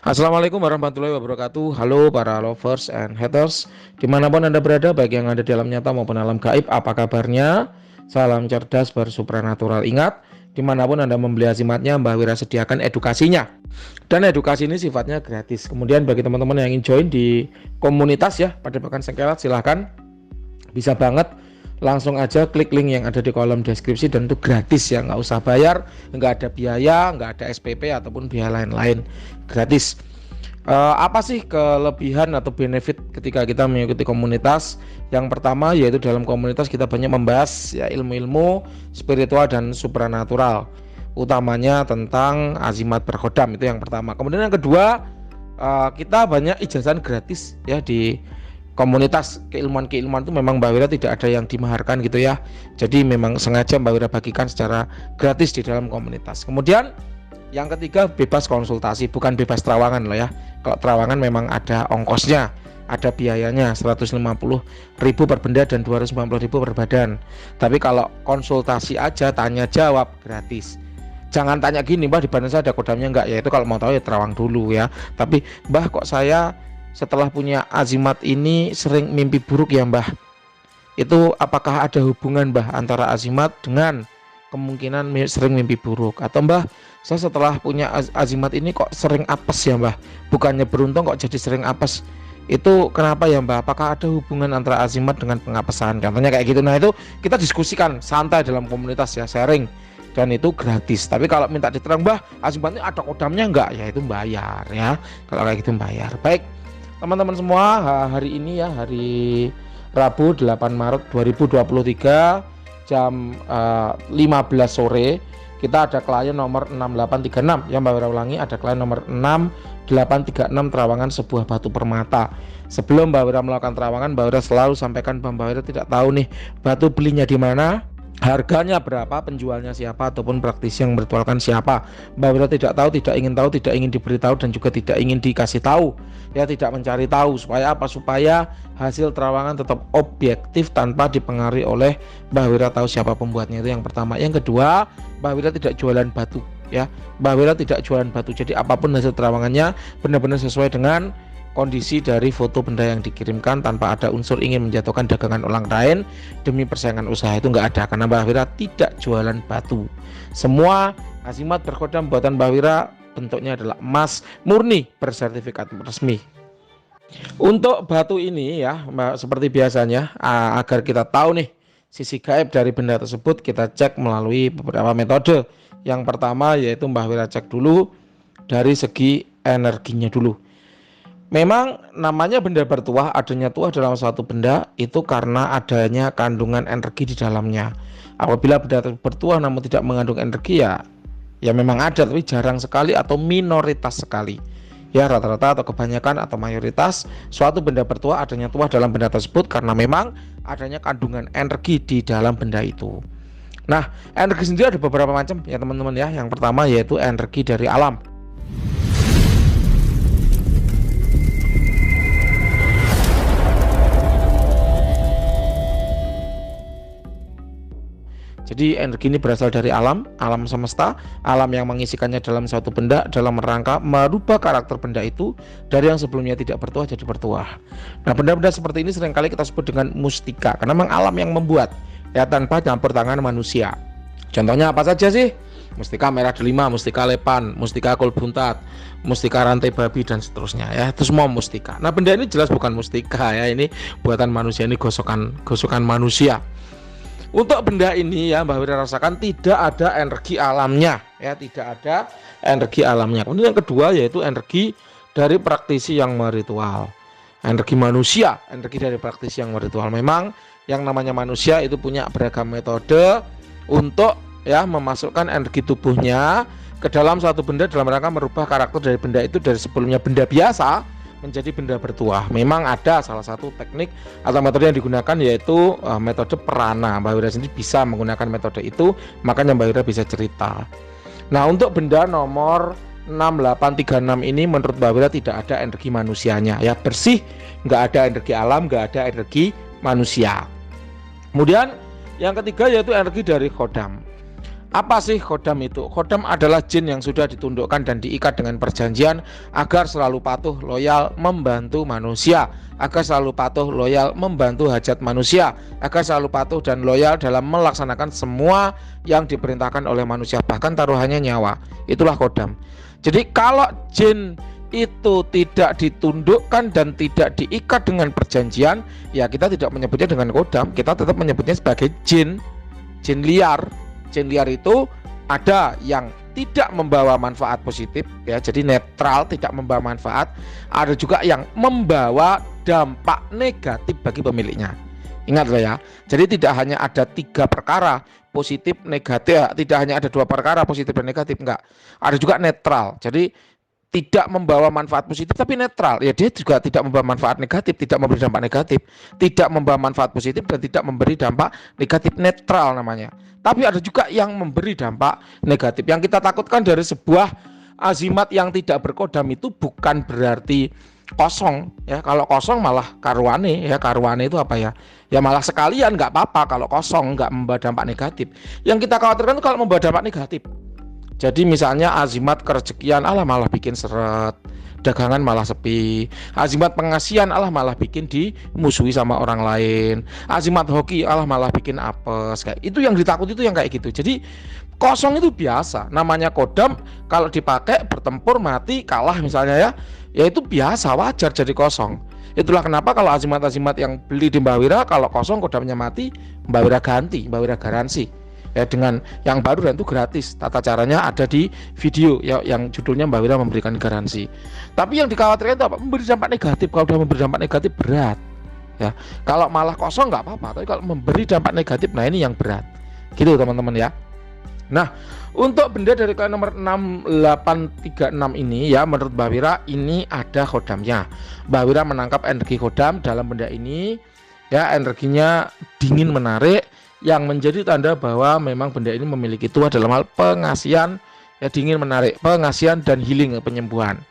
Assalamualaikum warahmatullahi wabarakatuh. Halo para lovers and haters dimanapun Anda berada, baik yang ada di alam nyata maupun alam gaib. Apa kabarnya? Salam cerdas bersupranatural. Ingat, dimanapun Anda membeli azimatnya, Mbah Wira sediakan edukasinya. Dan edukasi ini sifatnya gratis. Kemudian bagi teman-teman yang ingin join di komunitas ya Padepokan Sengkelat, silahkan, bisa banget. Langsung aja klik link yang ada di kolom deskripsi, dan itu gratis ya, nggak usah bayar, nggak ada biaya, nggak ada SPP ataupun biaya lain-lain, gratis. Apa sih kelebihan atau benefit ketika kita mengikuti komunitas? Yang pertama yaitu dalam komunitas kita banyak membahas ya ilmu-ilmu spiritual dan supranatural, utamanya tentang azimat berkhodam, itu yang pertama. Kemudian yang kedua, kita banyak ijazah gratis ya di komunitas. Keilmuan-keilmuan itu memang Mbak Wira tidak ada yang dimaharkan gitu ya. Jadi memang sengaja Mbak Wira bagikan secara gratis di dalam komunitas. Kemudian yang ketiga, bebas konsultasi, bukan bebas terawangan loh ya. Kalau terawangan memang ada ongkosnya, ada biayanya 150.000 per benda dan 250.000 per badan. Tapi kalau konsultasi aja, tanya jawab, gratis. Jangan tanya gini, Mbah di badan saya ada kodamnya enggak? Ya itu kalau mau tahu ya terawang dulu ya. Tapi Mbah kok saya setelah punya azimat ini sering mimpi buruk ya Mbah, itu apakah ada hubungan Mbah antara azimat dengan kemungkinan sering mimpi buruk? Atau Mbah, saya setelah punya azimat ini kok sering apes ya Mbah, bukannya beruntung kok jadi sering apes, itu kenapa ya Mbah? Apakah ada hubungan antara azimat dengan pengapesan? Contohnya kayak gitu. Nah itu kita diskusikan santai dalam komunitas ya, sharing, dan itu gratis. Tapi kalau minta diterang, Mbah azimatnya ada kodamnya enggak, ya itu bayar ya. Kalau kayak gitu bayar. Baik teman-teman semua, hari ini ya, hari Rabu 8 Maret 2023 jam 15 sore, kita ada klien nomor 6836 ya Mbak Wira ulangi, ada klien nomor 6836 terawangan sebuah batu permata. Sebelum Mbak Wira melakukan terawangan, Mbak Wira selalu sampaikan bahwa Mbak Wira tidak tahu nih batu belinya di mana, harganya berapa, penjualnya siapa, ataupun praktisi yang meritualkan siapa. Mbak Wira tidak tahu, tidak ingin tahu, tidak ingin diberitahu, dan juga tidak ingin dikasih tahu ya, tidak mencari tahu. Supaya apa? Supaya hasil terawangan tetap objektif tanpa dipengaruhi oleh Mbak Wira tahu siapa pembuatnya. Itu yang pertama. Yang kedua, Mbak Wira tidak jualan batu ya. Mbak Wira tidak jualan batu. Jadi apapun hasil terawangannya benar-benar sesuai dengan kondisi dari foto benda yang dikirimkan, tanpa ada unsur ingin menjatuhkan dagangan orang lain demi persaingan usaha. Itu nggak ada, karena Mbak Wira tidak jualan batu. Semua azimat berkodam buatan Mbak Wira bentuknya adalah emas murni bersertifikat resmi. Untuk batu ini ya Mbak, seperti biasanya, agar kita tahu nih sisi gaib dari benda tersebut, kita cek melalui beberapa metode. Yang pertama yaitu Mbak Wira cek dulu dari segi energinya dulu. Memang namanya benda bertuah, adanya tuah dalam suatu benda itu karena adanya kandungan energi di dalamnya. Apabila benda bertuah namun tidak mengandung energi, ya memang ada, tapi jarang sekali atau minoritas sekali. Ya rata-rata atau kebanyakan atau mayoritas suatu benda bertuah adanya tuah dalam benda tersebut karena memang adanya kandungan energi di dalam benda itu. Nah, energi sendiri ada beberapa macam ya teman-teman ya. Yang pertama yaitu energi dari alam. Jadi energi ini berasal dari alam, alam semesta, alam yang mengisikannya dalam suatu benda dalam rangka merubah karakter benda itu dari yang sebelumnya tidak bertuah jadi bertuah. Nah, benda-benda seperti ini seringkali kita sebut dengan mustika karena memang alam yang membuat ya, tanpa campur tangan manusia. Contohnya apa saja sih? Mustika merah delima, mustika lepan, mustika kol buntat, mustika rantai babi, dan seterusnya ya. Itu semua mustika. Nah, benda ini jelas bukan mustika ya, ini buatan manusia, ini gosokan manusia. Untuk benda ini ya Mbak Wira rasakan tidak ada energi alamnya ya, tidak ada energi alamnya. Kemudian yang kedua yaitu energi dari praktisi yang meritual. Energi manusia, energi dari praktisi yang meritual. Memang yang namanya manusia itu punya beragam metode untuk ya memasukkan energi tubuhnya ke dalam suatu benda dalam rangka merubah karakter dari benda itu dari sebelumnya benda biasa menjadi benda bertuah. Memang ada salah satu teknik atau metode yang digunakan yaitu metode perana. Mbak Wira sendiri bisa menggunakan metode itu, makanya Mbak Wira bisa cerita. Nah, untuk benda nomor 6836 ini menurut Mbak Wira tidak ada energi manusianya ya, bersih, nggak ada energi alam, nggak ada energi manusia. Kemudian yang ketiga yaitu energi dari khodam. Apa sih khodam itu? Khodam adalah jin yang sudah ditundukkan dan diikat dengan perjanjian agar selalu patuh, loyal, membantu manusia, agar selalu patuh, loyal, membantu hajat manusia, agar selalu patuh dan loyal dalam melaksanakan semua yang diperintahkan oleh manusia, bahkan taruhannya nyawa. Itulah khodam. Jadi kalau jin itu tidak ditundukkan dan tidak diikat dengan perjanjian, ya kita tidak menyebutnya dengan khodam, kita tetap menyebutnya sebagai jin liar. Jin liar itu ada yang tidak membawa manfaat positif, ya, jadi netral, tidak membawa manfaat. Ada juga yang membawa dampak negatif bagi pemiliknya. Ingat loh ya, jadi tidak hanya ada 3 perkara positif negatif, tidak hanya ada 2 perkara positif dan negatif, enggak. Ada juga netral, jadi tidak membawa manfaat positif tapi netral, ya dia juga tidak membawa manfaat negatif, tidak memberi dampak negatif, tidak membawa manfaat positif dan tidak memberi dampak negatif, netral namanya. Tapi ada juga yang memberi dampak negatif. Yang kita takutkan dari sebuah azimat yang tidak berkodam itu bukan berarti kosong, ya. Kalau kosong malah karwane, ya. Karwane itu apa ya? Ya malah sekalian nggak apa-apa kalau kosong, nggak membawa dampak negatif. Yang kita khawatirkan itu kalau membawa dampak negatif. Jadi misalnya azimat kerezekian Allah malah bikin seret, dagangan malah sepi. Azimat pengasihan Allah malah bikin dimusuhi sama orang lain. Azimat hoki Allah malah bikin apes. Kayak itu yang ditakuti, itu yang kayak gitu. Jadi kosong itu biasa. Namanya kodam, kalau dipakai bertempur mati kalah misalnya, ya itu biasa, wajar jadi kosong. Itulah kenapa kalau azimat-azimat yang beli di Mbah Wira, kalau kosong kodamnya mati, Mbah Wira ganti, Mbah Wira garansi. Ya dengan yang baru dan itu gratis. Tata caranya ada di video ya, yang judulnya Mbah Wira memberikan garansi. Tapi yang dikhawatirkan itu apa? Memberi dampak negatif. Kalau sudah memberi dampak negatif berat. Ya, kalau malah kosong nggak apa-apa, tapi kalau memberi dampak negatif, nah ini yang berat. Gitu teman-teman ya. Nah, untuk benda dari klien nomor 6836 ini ya, menurut Mbah Wira ini ada khodamnya. Mbah Wira menangkap energi khodam dalam benda ini. Ya, energinya dingin menarik, yang menjadi tanda bahwa memang benda ini memiliki tuah dalam hal pengasihan, ya, dingin menarik, pengasihan dan healing, penyembuhan.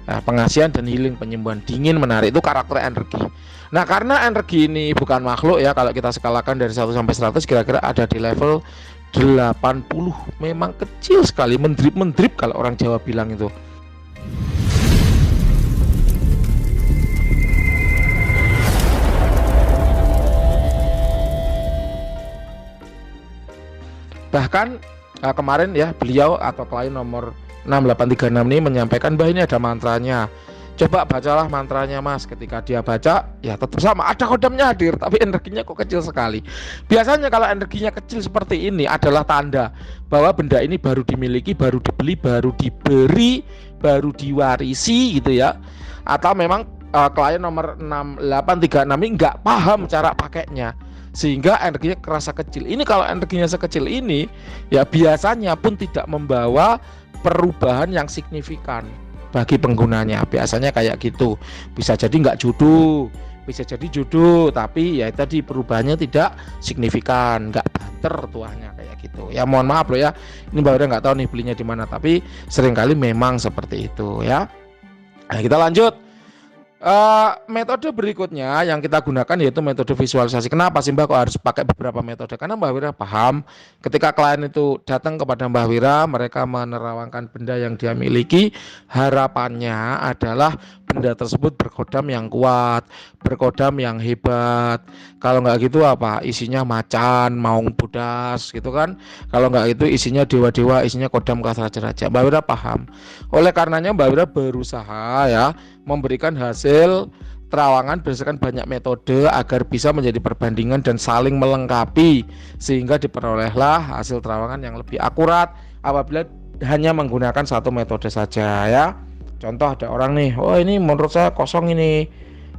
Nah, pengasihan dan healing, penyembuhan, dingin menarik itu karakter energi. Nah, karena energi ini bukan makhluk ya, kalau kita skalakan dari 1 sampai 100 kira-kira ada di level 80. Memang kecil sekali, mendrip kalau orang Jawa bilang itu. Bahkan kemarin ya beliau atau klien nomor 6836 ini menyampaikan bahwa ini ada mantranya. Coba bacalah mantranya Mas. Ketika dia baca ya tetap sama, ada kodamnya hadir, tapi energinya kok kecil sekali. Biasanya kalau energinya kecil seperti ini adalah tanda bahwa benda ini baru dimiliki, baru dibeli, baru diberi, baru diwarisi gitu ya. Atau memang klien nomor 6836 ini nggak paham cara pakainya, sehingga energinya kerasa kecil. Ini kalau energinya sekecil ini ya biasanya pun tidak membawa perubahan yang signifikan bagi penggunanya. Biasanya kayak gitu. Bisa jadi nggak jodoh, bisa jadi jodoh, tapi ya tadi perubahannya tidak signifikan, nggak banter tuahnya kayak gitu. Ya mohon maaf loh ya, ini Mbak Wira nggak tahu nih belinya di mana, tapi seringkali memang seperti itu ya. Nah, kita lanjut. Metode berikutnya yang kita gunakan yaitu metode visualisasi. Kenapa sih Mbak kok harus pakai beberapa metode? Karena Mbak Wira paham ketika klien itu datang kepada Mbak Wira, mereka menerawangkan benda yang dia miliki, harapannya adalah benda tersebut berkodam yang kuat, berkodam yang hebat. Kalau nggak gitu apa? Isinya macan, maung budas gitu kan. Kalau nggak itu isinya dewa-dewa, isinya kodam khas raja-raja. Mbak Wira paham. Oleh karenanya Mbak Wira berusaha ya memberikan hasil terawangan berdasarkan banyak metode agar bisa menjadi perbandingan dan saling melengkapi, sehingga diperolehlah hasil terawangan yang lebih akurat apabila hanya menggunakan satu metode saja ya. Contoh ada orang nih, oh ini menurut saya kosong ini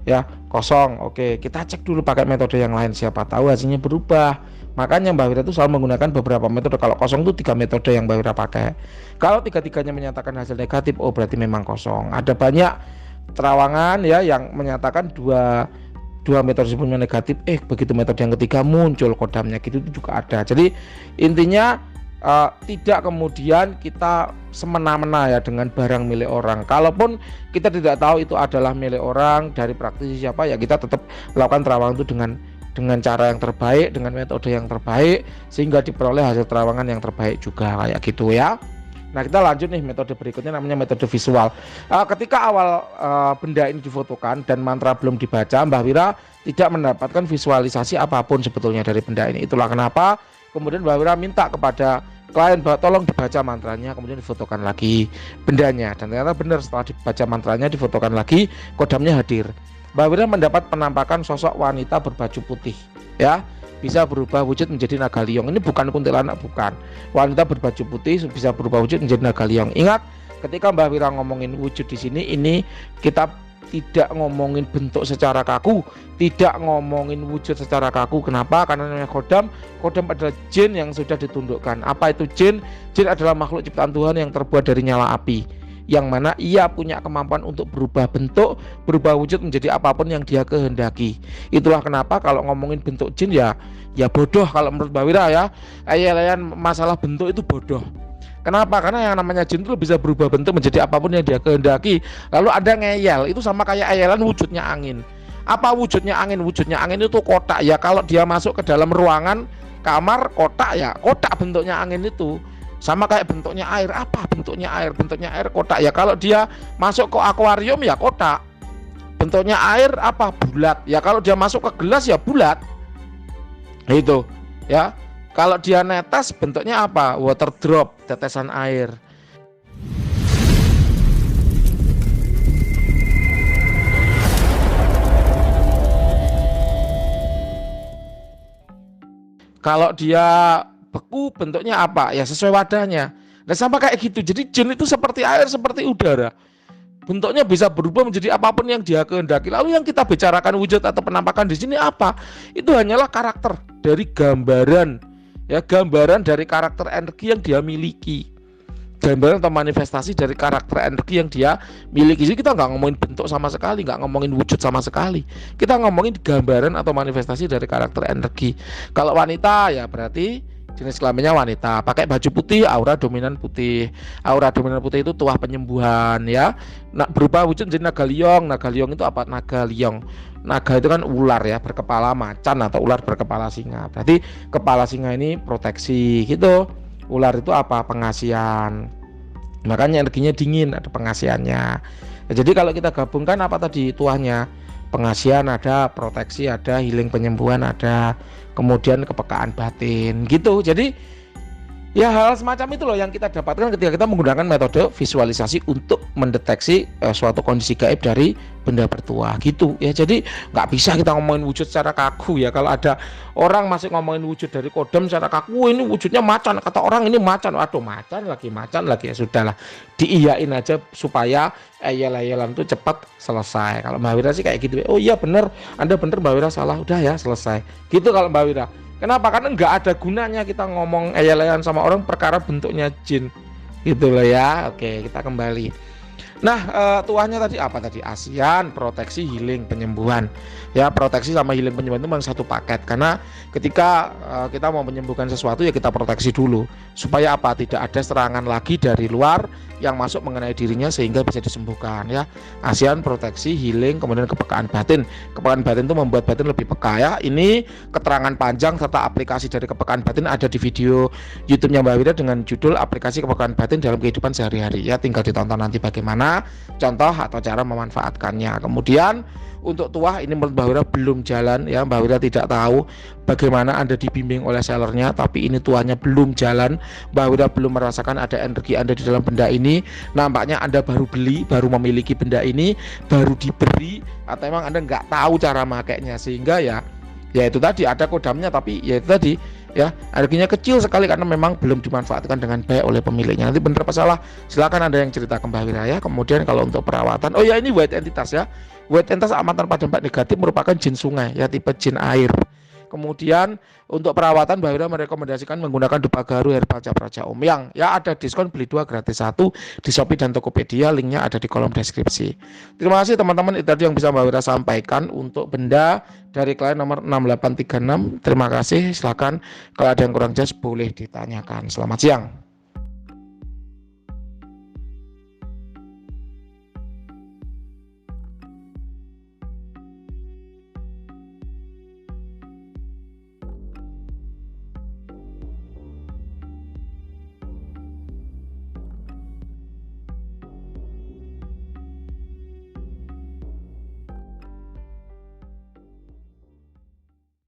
ya, kosong. Oke, kita cek dulu pakai metode yang lain, siapa tahu hasilnya berubah. Makanya Mbak Wira itu selalu menggunakan beberapa metode. Kalau kosong itu 3 metode yang Mbak Wira pakai. Kalau 3-tiganya menyatakan hasil negatif, oh berarti memang kosong. Ada banyak terawangan ya yang menyatakan dua metode sebelumnya negatif, begitu metode yang ketiga muncul kodamnya, gitu itu juga ada. Jadi intinya tidak kemudian kita semena-mena ya dengan barang milik orang. Kalaupun kita tidak tahu itu adalah milik orang, dari praktisi siapa, ya kita tetap lakukan terawangan itu dengan dengan cara yang terbaik, dengan metode yang terbaik, sehingga diperoleh hasil terawangan yang terbaik juga, kayak gitu ya. Nah, kita lanjut nih metode berikutnya, namanya metode visual. Ketika awal benda ini difotokan dan mantra belum dibaca, Mbah Wira tidak mendapatkan visualisasi apapun sebetulnya dari benda ini. Itulah kenapa kemudian Mbah Wira minta kepada klien bahwa tolong dibaca mantranya, kemudian difotokan lagi bendanya. Dan ternyata benar, setelah dibaca mantranya, difotokan lagi, kodamnya hadir. Mbah Wira mendapat penampakan sosok wanita berbaju putih, ya, bisa berubah wujud menjadi naga liong. Ini bukan kuntilanak, bukan. Wanita berbaju putih bisa berubah wujud menjadi naga liong. Ingat, ketika Mbah Wira ngomongin wujud di sini, ini kita tidak ngomongin bentuk secara kaku, tidak ngomongin wujud secara kaku. Kenapa? Karena namanya kodam. Kodam adalah jin yang sudah ditundukkan. Apa itu jin? Jin adalah makhluk ciptaan Tuhan yang terbuat dari nyala api, yang mana ia punya kemampuan untuk berubah bentuk, berubah wujud menjadi apapun yang dia kehendaki. Itulah kenapa kalau ngomongin bentuk jin ya bodoh kalau menurut Mbah Wira ya. Ayel-ayelan masalah bentuk itu bodoh. Kenapa? Karena yang namanya jin itu bisa berubah bentuk menjadi apapun yang dia kehendaki. Lalu ada ngeyel, itu sama kayak ayelan wujudnya angin. Apa wujudnya angin? Wujudnya angin itu kotak ya. Kalau dia masuk ke dalam ruangan, kamar, kotak ya, kotak bentuknya angin itu. Sama kayak bentuknya air. Apa bentuknya air? Bentuknya air kotak ya. Kalau dia masuk ke akuarium ya kotak. Bentuknya air apa? Bulat ya. Kalau dia masuk ke gelas ya bulat. Itu ya. Kalau dia netes bentuknya apa? Water drop, tetesan air. Kalau dia beku bentuknya apa? Ya sesuai wadahnya. Nah, sama kayak gitu. Jadi jin itu seperti air, seperti udara. Bentuknya bisa berubah menjadi apapun yang dia kehendaki. Lalu yang kita bicarakan wujud atau penampakan di sini apa? Itu hanyalah karakter dari gambaran, ya, gambaran dari karakter energi yang dia miliki, gambaran atau manifestasi dari karakter energi yang dia miliki. Jadi kita nggak ngomongin bentuk sama sekali, nggak ngomongin wujud sama sekali. Kita ngomongin gambaran atau manifestasi dari karakter energi. Kalau wanita ya berarti jenis kelaminnya wanita, pakai baju putih, aura dominan putih. Aura dominan putih itu tuah penyembuhan ya. Nah, berubah wujud menjadi naga liong. Naga liong itu apa? Naga liong. Naga itu kan ular ya, berkepala macan atau ular berkepala singa. Berarti kepala singa ini proteksi gitu. Ular itu apa? Pengasihan. Makanya energinya dingin, ada pengasihannya. Nah, jadi kalau kita gabungkan apa tadi tuahnya? Pengasihan ada, proteksi ada, healing penyembuhan ada, kemudian kepekaan batin gitu. Jadi ya hal semacam itu loh yang kita dapatkan ketika kita menggunakan metode visualisasi untuk mendeteksi suatu kondisi gaib dari benda bertuah gitu ya. Jadi nggak bisa kita ngomongin wujud secara kaku ya. Kalau ada orang masih ngomongin wujud dari kodam secara kaku, ini wujudnya macan, kata orang ini macan, waduh macan lagi ya sudahlah, diiyain aja supaya ayel-ayelan itu cepat selesai. Kalau Mbah Wira sih kayak gitu. Oh iya bener, Anda bener Mbah Wira, salah, udah ya selesai gitu kalau Mbah Wira. Kenapa? Karena nggak ada gunanya kita ngomong ayel-ayelan sama orang perkara bentuknya jin gitu loh ya. Oke, kita kembali. Nah, tuahnya tadi apa tadi? Asian, proteksi, healing, penyembuhan. Ya, proteksi sama healing penyembuhan itu memang satu paket. Karena ketika kita mau menyembuhkan sesuatu ya kita proteksi dulu. Supaya apa? Tidak ada serangan lagi dari luar yang masuk mengenai dirinya sehingga bisa disembuhkan ya. Asian, proteksi, healing, kemudian kepekaan batin. Kepekaan batin itu membuat batin lebih peka ya. Ini keterangan panjang serta aplikasi dari kepekaan batin ada di video YouTube-nya Mbah Wira dengan judul aplikasi kepekaan batin dalam kehidupan sehari-hari ya. Tinggal ditonton nanti bagaimana contoh atau cara memanfaatkannya. Kemudian untuk tuah ini menurut Mbah Wira belum jalan ya. Mbah Wira tidak tahu bagaimana Anda dibimbing oleh sellernya, tapi ini tuahnya belum jalan. Mbah Wira belum merasakan ada energi Anda di dalam benda ini. Nampaknya Anda baru beli, baru memiliki benda ini, baru diberi, atau memang Anda nggak tahu cara makainya sehingga ya itu tadi ada kodamnya, tapi ya itu tadi ya energinya kecil sekali karena memang belum dimanfaatkan dengan baik oleh pemiliknya. Nanti benar apa salah silakan Anda yang cerita ke Mbah Wira ya. Kemudian kalau untuk perawatan, oh ya ini white entitas ya. White entitas amatan pada dampak negatif merupakan jin sungai ya, tipe jin air. Kemudian untuk perawatan Mbah Wira merekomendasikan menggunakan dupa garu herbal Capraja Om yang ya ada diskon beli 2 gratis 1 di Shopee dan Tokopedia, linknya ada di kolom deskripsi. Terima kasih teman-teman, itu tadi yang bisa Mbah Wira sampaikan untuk benda dari klien nomor 6836. Terima kasih, silakan kalau ada yang kurang jelas boleh ditanyakan. Selamat siang.